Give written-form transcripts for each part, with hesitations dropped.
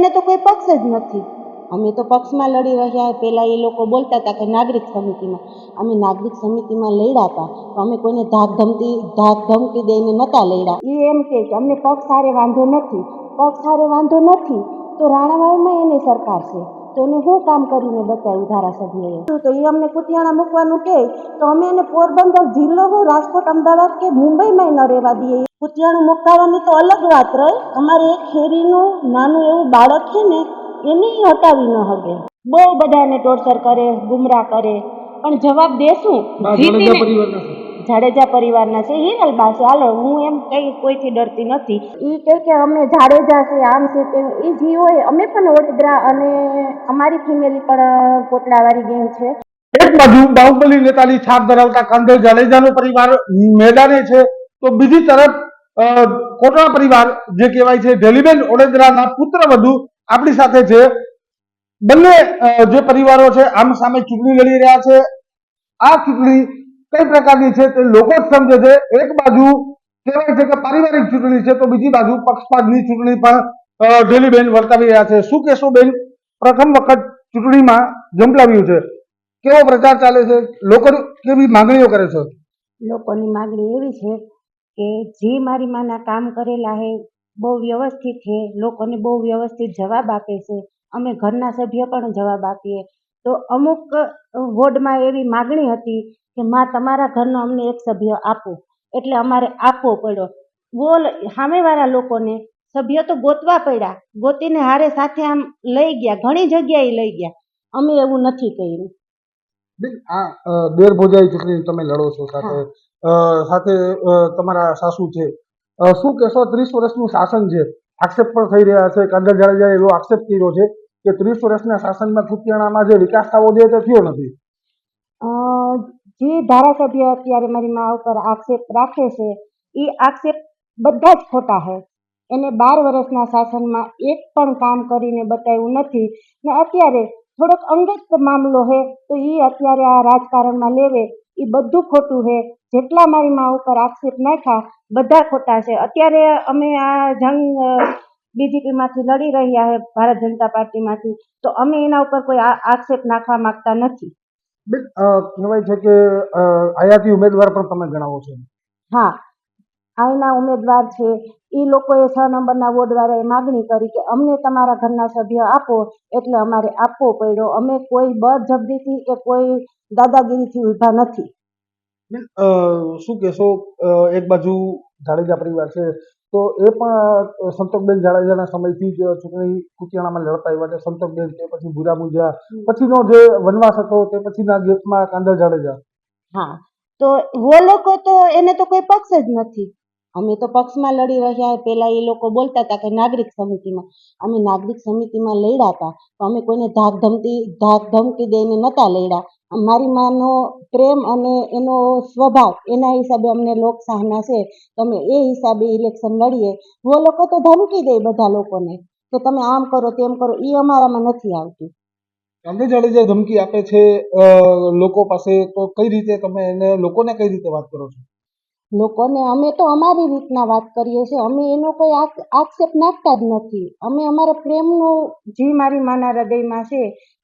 એને તો કોઈ પક્ષ જ નથી. અમે તો પક્ષમાં લડી રહ્યા. પહેલાં એ લોકો બોલતા હતા કે નાગરિક સમિતિમાં, અમે નાગરિક સમિતિમાં લડ્યા હતા તો અમે કોઈને ધાક ધમકી દઈને નહોતા લડ્યા. એ એમ કે અમને પક્ષ હારે વાંધો નથી. પક્ષ હારે વાંધો નથી તો રાણાવાવમાં એની સરકાર છે, તો એને શું કામ કરીને બતાવ્યું ધારાસભ્યએ? તો એ અમને કુતિયાણા મૂકવાનું કહે તો અમે એને પોરબંદર જિલ્લો હું રાજકોટ અમદાવાદ કે મુંબઈમાં ન રહેવા દઈએ. કુતિયાણું મુકાવાની તો અલગ વાત રહે. અમારે એક ખેરીનું નાનું એવું બાળક છે ને એને હટાવી ન શકે. બહુ બધાને ટોર્ચર કરે, ગુમરાહ કરે, પણ જવાબ દેશું. જાડેજા પરિવારના છે, હિરલબા છે. હાલો, હું એમ કઈ કોઈથી ડરતી નથી. એ કે અમે જાડેજા છે, આમ છે તેમ. એ જી હોય, અમે પણ વડોદરા અને અમારી ફેમિલી પણ કોટડાવાળી ગેંગ છે. એક બાજુ બાહુબલી નેતાની છાપ ધરાવતા કાંધલ જાડેજાનો પરિવાર મેદાને છે, તો બીજી તરફ કોટડા પરિવાર જે કહેવાય છે ઢેલીબેન ઓડેદરાના પુત્ર વધુ આપણી સાથે છે. બંને જે પરિવારો છે આમ સામે ચૂંટણી લડી રહ્યા છે. આ ચૂંટણી કઈ પ્રકારની છે તે લોકો જ સમજે છે. એક બાજુ કહેવાય છે કે પારિવારિક ચૂંટણી છે, તો બીજી બાજુ પક્ષપાતની ચૂંટણી પણ ઢેલીબેન વર્તાવી રહ્યા છે. શું કહેશો બેન? પ્રથમ વખત ચૂંટણીમાં ઝંપલાવ્યું છે, કેવો પ્રચાર ચાલે છે? લોકો કેવી માંગણીઓ કરે છે? લોકોની માંગણી એવી છે કે જે મારી માના કામ કરેલા હે બહુ વ્યવસ્થિત છે, લોકોને બહુ વ્યવસ્થિત જવાબ આપે છે. અમે ઘરના સભ્ય પણ જવાબ આપીએ. તો અમુક વોર્ડમાં એવી માગણી હતી કે માં તમારા ઘરનો અમને એક સભ્ય આપો, એટલે અમારે આપવો પડ્યો. બોલ, સામેવાળા લોકોને સભ્ય તો ગોતવા પડ્યા, ગોતીને હારે સાથે આમ લઈ ગયા, ઘણી જગ્યાએ લઈ ગયા. અમે એવું નથી કર્યું. આ દેર ભોજાઈ ચૂંટણી તમે લડો છો, સાથે તમારા સાસુ છે. શું કહેશો? 30 વર્ષનું શાસન છે, આક્ષેપ પણ થઈ રહ્યા છે. કાંધલ જાડેજાએ એવો આક્ષેપ કર્યો છે કે 30 વર્ષના શાસનમાં કુતિયાણામાં જે વિકાસ થવો જોઈએ તે થયો નથી. જે ધારાસભ્ય અત્યારે મારી મા ઉપર આક્ષેપ રાખે છે એ આક્ષેપ બધા જ ખોટા છે. એને 12 વર્ષના શાસનમાં એક પણ કામ કરીને બતાવ્યું નથી ને અત્યારે થોડોક અંગત મામલો છે તો એ અત્યારે આ રાજકારણમાં લેવે એ બધું ખોટું છે. જેટલા મારી મા ઉપર આક્ષેપ નાખ્યા બધા ખોટા છે. અત્યારે અમે આ જંગ બીજેપીમાંથી લડી રહ્યા છે, ભારત જનતા પાર્ટીમાંથી, તો અમે એના ઉપર કોઈ આક્ષેપ નાખવા માંગતા નથી. કહેવાય છે કે આયાતી ઉમેદવાર પણ તમે ગણાવો છો. હા, અહીંના ઉમેદવાર છે એ લોકોએ 6 નંબરના વોર્ડવાળાએ માગણી કરી કે અમને તમારા ઘરના સભ્ય આપો, એટલે અમારે આપવો પડ્યો. અમે કોઈ બળજબરીથી કે કોઈ દાદાગીરીથી ઊભા નથી. શું કહેશો? એક બાજુ જાડેજા પરિવાર છે, તો એ પણ સંતોકબેન જાડેજાના સમયથી જ ચૂંટણી કુતિયાણામાં લડતા આવ્યા છે. સંતોકબેન તે પછી ભૂરા મુંજા પછીનો જે વનવાસ હતો તે પછીના ગેપમાં કાંધલ જાડેજા. હા, તો વો લોકો તો એને તો કોઈ પક્ષ જ નથી. અમે તો પક્ષમાં લડી રહ્યા. પહેલાં એ લોકો બોલતા હતા કે નાગરિક સમિતિમાં, અમે નાગરિક સમિતિમાં લડ્યા હતા તો અમે કોઈને ધાક ધમકી દઈને નહોતા લડ્યા. મારી માનો પ્રેમ અને એનો સ્વભાવ એના હિસાબે અમને લોકશાહના છે, તો અમે એ હિસાબે ઇલેક્શન લડીએ. વો લોકો તો ધમકી દે બધા લોકોને કે તમે આમ કરો તેમ કરો. એ અમારામાં નથી આવતું. કાંધલ જાડેજા ધમકી આપે છે લોકો પાસે, તો કઈ રીતે તમે એને લોકોને કઈ રીતે વાત કરો છો? લોકોને અમે તો અમારી રીતના વાત કરીએ છીએ. અમે એનો કોઈ આક્ષેપ નાખતા જ નથી. અમે અમારા પ્રેમનો જે મારી માના હૃદયમાં છે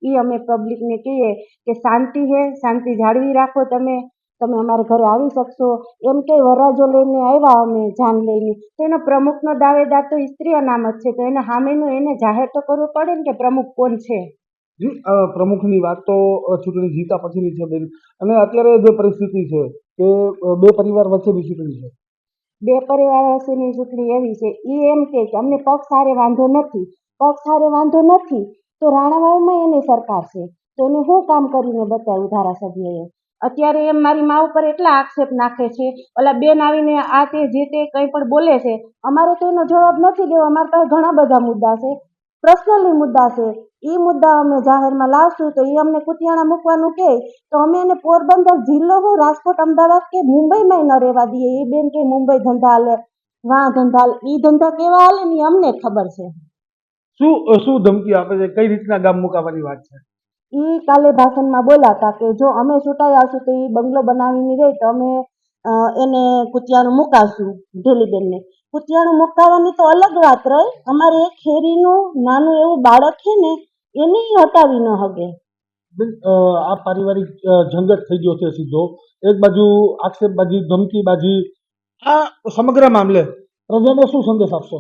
એ અમે પબ્લિકને કહીએ કે શાંતિ છે, શાંતિ જાળવી રાખો. તમે અમારા ઘરે આવી શકશો એમ કે વરરાજો લઈને આવ્યા અમે જાન લઈને, તો એનો પ્રમુખનો દાવેદાર તો સ્ત્રી અનામત છે, તો એને સામેનું એને જાહેર તો કરવું પડે ને કે પ્રમુખ કોણ છે. પ્રમુખની વાત તો ચૂંટણી જીતા પછીની છે બેન, અને અત્યારે જે પરિસ્થિતિ છે કે બે પરિવાર વચ્ચેની ચૂંટણી છે. બે પરિવાર વચ્ચેની ચૂંટણી એવી છે, એ એમ કે અમને પક્ષ હારે વાંધો નથી. પક્ષ હારે વાંધો નથી તો રાણાવાવમાં એની સરકાર છે, તો એને શું કામ કરીને બતાવ્યું ધારાસભ્યએ? અત્યારે એમ મારી મા ઉપર એટલા આક્ષેપ નાખે છે. ઓલા બેન આવીને આ તે જે તે કંઈ પણ બોલે છે, અમારે તો એનો જવાબ નથી દેવો. અમારા પાસે ઘણા બધા મુદ્દા છે, પર્સનલી મુદ્દા છે. એ મુદ્દા અમે જાહેરમાં લાવશું તો એ અમને કુતિયાણા મૂકવાનું કહે તો અમે એને પોરબંદર જિલ્લો હું રાજકોટ અમદાવાદ કે મુંબઈમાં ન રહેવા દઈએ. એ બેન કે મુંબઈ ધંધા હાલે, વાં ધંધા હાલે. એ ધંધા કેવા હાલે ને અમને ખબર છે. શું ધમકી આપે છે? કઈ રીતના ગામ મુકાવાની વાત છે? એ કાલે ભાષણમાં બોલાતા કે જો અમે ચૂંટાઈ આવશું તો એ બંગલો બનાવીને રહે તો અમે એને કુતિયાણું મુકાવશું ઢેલીબેનને. કુતિયાણું મુકાવાની તો અલગ વાત રહી, અમારે એક ખેરીનું નાનું એવું બાળક છે ને એને હટાવી ન હગે. બેન, આ પારિવારિક ઝંઝટ થઈ ગયો છે સીધો. એક બાજુ આક્ષેપબાજી, ધમકીબાજી, આ સમગ્ર મામલે પ્રજાને શું સંદેશ આપશો?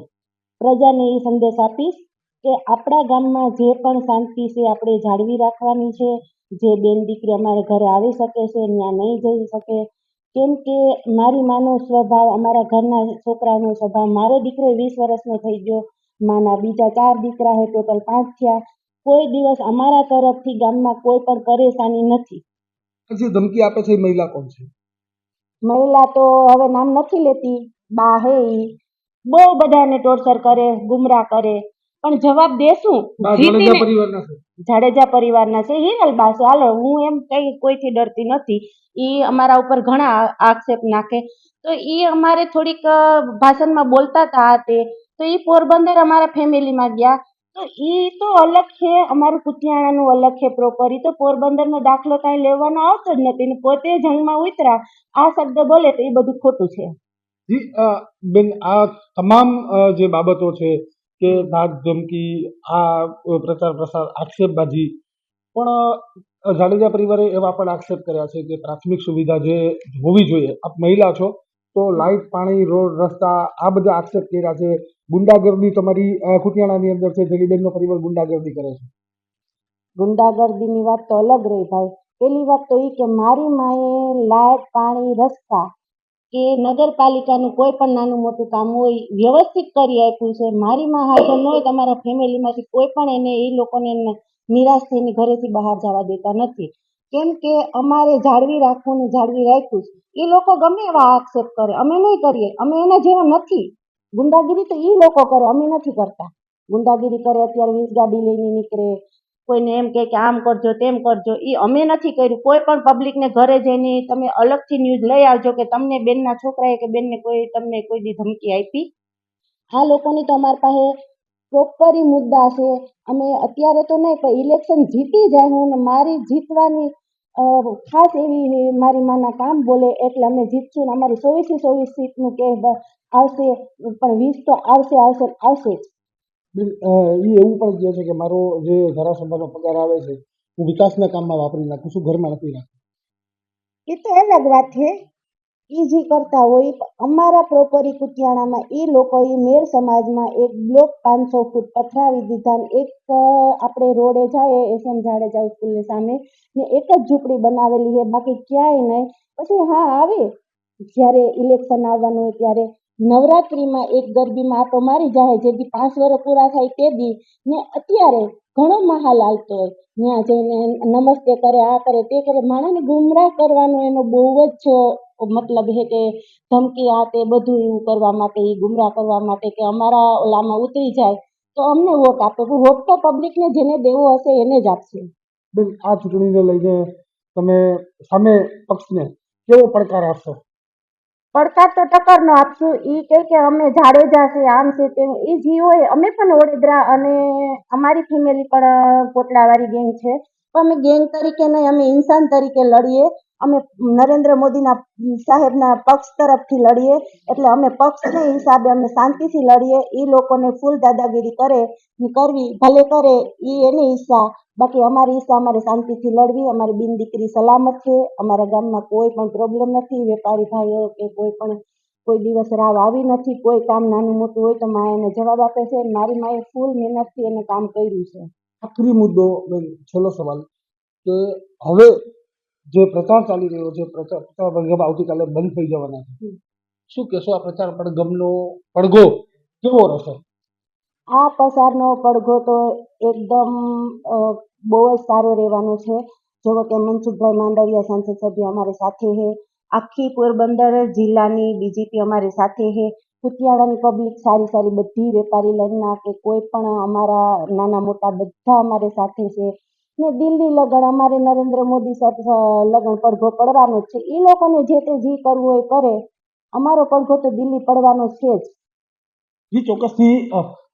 પ્રજાને એ સંદેશ આપીશ કે આપણા ગામમાં જે પણ શાંતિ છે આપણે જાળવી રાખવાની છે. જે બેન દીકરી અમારા ઘરે આવી શકે છે ત્યાં નહીં જઈ શકે, કેમ કે મારી માનો સ્વભાવ, અમારા ઘરના છોકરાનો સ્વભાવ, મારો દીકરો 20 વર્ષનો થઈ ગયો, માના બીજા 4 દીકરા છે, ટોટલ 5 થયા. કોઈ દિવસ અમારા તરફથી ગામમાં કોઈ પણ પરેશાની નથી. જે ધમકી આપે છે એ મહિલા કોણ છે? મહિલા તો હવે નામ નથી લેતી, બા હે ઈ બહુ બધાને ટોર્ચર કરે, ગુમરાહ કરે, પણ જવાબ દેશું જાડેજા પરિવારના છે. જાડેજા પરિવારના છે, હિરલબા છે. હાલો, હું એમ કઈ કોઈથી ડરતી નથી. ઈ અમારા ઉપર ઘણા આક્ષેપ નાખે, તો ઈ અમારે થોડીક ભાષણમાં બોલતા હતા તે, તો ઈ પોરબંદર અમારા ફેમિલીમાં ગયા, તો ઈ તો અલગ છે, અમારું કુતિયાણાનું અલગ છે પ્રોપર. ઈ તો પોરબંદરનો દાખલો કાંઈ લેવાનો આવતો જ નથી ને પોતે જંગમાં ઉતરા આ શબ્દ બોલે તો એ બધું ખોટું છે. જી બેન, આ તમામ જે બાબતો છે કે ધાક ધમકી, આ પ્રચાર પ્રસાર, આક્ષેપબાજી, પણ જાડેજા પરિવારે એવા પણ આક્ષેપ કર્યા છે કે પ્રાથમિક સુવિધા જે હોવી જોઈએ, આપ મહિલા છો તો લાઇટ, પાણી, રોડ, રસ્તા, આ બધા આક્ષેપ કર્યા છે. ગુંડાગર્દી તમારી કુતિયાણાની અંદર છે, જલીબેનનો પરિવાર ગુંડાગર્દી કરે છે. ગુંડાગર્દીની વાત તો અલગ રહી ભાઈ. પેલી વાત તો એ કે મારી માએ લાઇટ, પાણી, રસ્તા કે નગરપાલિકાનું કોઈ પણ નાનું મોટું કામ હોય વ્યવસ્થિત કરી આપ્યું છે. મારી માં હાજર ન હોય તમારા ફેમિલીમાંથી કોઈ પણ એને એ લોકોને નિરાશ થઈને ઘરેથી બહાર જવા દેતા નથી, કેમ કે અમારે જાળવી રાખવું ને જાળવી રાખ્યું છે. એ લોકો ગમે એવા આક્ષેપ કરે, અમે નહીં કરીએ, અમે એના જેવા નથી. ગુંડાગીરી તો એ લોકો કરે, અમે નથી કરતા. ગુંડાગીરી કરે, અત્યારે 20 ગાડી લઈને નીકળે, કોઈને એમ કે આમ કરજો તેમ કરજો, એ અમે નથી કર્યું. કોઈ પણ પબ્લિકને ઘરે જઈને તમે અલગથી ન્યૂઝ લઈ આવજો કે તમને બેનના છોકરાએ કે બેનને કોઈ તમને કોઈ દી ધમકી આપી. આ લોકોની તો અમારી પાસે પ્રોપરી મુદ્દા છે. અમે અત્યારે તો નહીં પણ ઇલેક્શન જીતી જાય હું ને મારી જીતવાની ખાસ એવી મારી માના કામ બોલે એટલે અમે જીતશું ને અમારી 24 સીટનું કે આવશે, પણ 20 તો આવશે આવશે આવશે જ. બેન, એ એવું પણ કહે છે કે મારો જે ધારાસભાનો પગાર આવે છે હું વિકાસના કામમાં વાપરી નાખું છું, ઘરમાં નથી નાખું. એ તો અલગ વાત છે, એ જે કરતા હોય. અમારા પ્રોપરી કુતિયાણામાં એ લોકોએ મેર સમાજમાં એક બ્લોક 500 ફૂટ પથરાવી દીધા ને એક આપણે રોડે જાય SM જાડેજા સ્કૂલની સામે ને એક જ ઝૂંપડી બનાવેલી છે, બાકી ક્યાંય નહીં. પછી હા આવે જ્યારે ઇલેક્શન આવવાનું હોય ત્યારે નવરાત્રિમાં એક ગરબીમાં આટો મારી જાય, જેથી 5 વર્ષ પૂરા થાય તે દી ને અત્યારે ઘણો માહોલ હાલતો હોય, ત્યાં જઈને નમસ્તે કરે, આ કરે તે કરે, માણસને ગુમરાહ કરવાનો એનો બહુ જ મતલબ છે કે ધમકી આ તે બધું એવું કરવા માટે, એ ગુમરાહ કરવા માટે કે અમારા ઓલામાં ઉતરી જાય તો અમને વોટ આપે. વોટ તો પબ્લિકને જેને દેવો હશે એને જ આપશે. બેન, આ ચૂંટણીને લઈને તમે સામે પક્ષને કેવો પડકાર આપશો? પડકાર તો ટક્કરનો આપશું. એ કહે કે અમે જાડેજા છે, આમ છે તેમ, એ જે હોય. અમે પણ વડોદરા અને અમારી ફેમિલી પણ કોટડાવાળી ગેંગ છે, પણ અમે ગેંગ તરીકે નહીં, અમે ઇન્સાન તરીકે લડીએ. અમે નરેન્દ્ર મોદીના સાહેબના પક્ષ તરફથી લડીએ, એટલે અમે પક્ષના હિસાબે અમે શાંતિથી લડીએ. એ લોકોને ફૂલ દાદાગીરી કરે કરવી ભલે કરે, એ એની ઈચ્છા, બાકી અમારી ઈચ્છા અમારે શાંતિથી લડવી. અમારી બિન દીકરી સલામત છે, અમારા ગામમાં કોઈ પણ પ્રોબ્લેમ નથી. વેપારી ભાઈઓ કે કોઈ પણ કોઈ દિવસ રાવ આવી નથી. કોઈ કામ નાનું મોટું હોય તો મા એને જવાબ આપે છે. મારી માએ ફૂલ મહેનતથી એને કામ કર્યું છે. આખરી મુદ્દો બેન, છેલ્લો સવાલ કે હવે જે પ્રચાર ચાલી રહ્યો છે, પ્રચાર પડઘમ આવતીકાલે બંધ થઈ જવાના છે, શું કહેશો? આ પ્રચાર પડઘમનો પડઘો કેવો રહેશે? આ પ્રસારનો પડઘો તો એકદમ બહુ જ સારો રહેવાનો છે. જો કે મનસુખભાઈ માંડવિયા સંસદ સભ્ય અમારી સાથે છે, આખી પોરબંદર જિલ્લાની બીજેપી અમારી સાથે છે, કુતિયાણાની પબ્લિક સારી સારી બધી વેપારી લાઈનના કે કોઈ પણ અમારા નાના મોટા બધા અમારી સાથે છે ને દિલ્હી લગન અમારે નરેન્દ્ર મોદી સાથે લગન પડઘો પડવાનો જ છે. એ લોકોને જે તે જે કરવું હોય કરે, અમારો પડઘો તો દિલ્હી પડવાનો છે જ. જી, ચોક્કસથી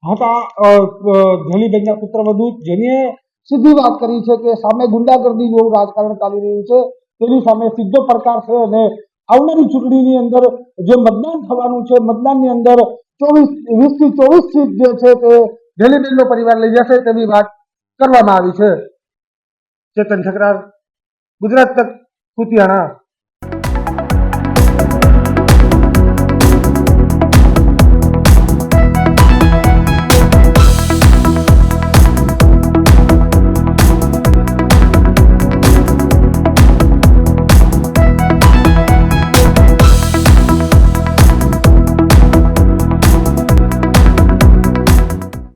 હતા ધલીબેનના પુત્રવધુ, જેને સીધી વાત કરી છે કે સામે ગુંડાગર્દી જેવું રાજકારણ ચાલી રહ્યું છે, તેની સામે સીધો પડકાર છે અને આવનારી ચૂંટણીની અંદર જે મતદાન થવાનું છે, મતદાનની અંદર 20 થી 24 સીટ જે છે તે ડેલીબેનનો પરિવાર લઈ જશે તેવી વાત કરવામાં આવી છે. ચેતન ઠકરાર, ગુજરાત તક, કુતિયાણા.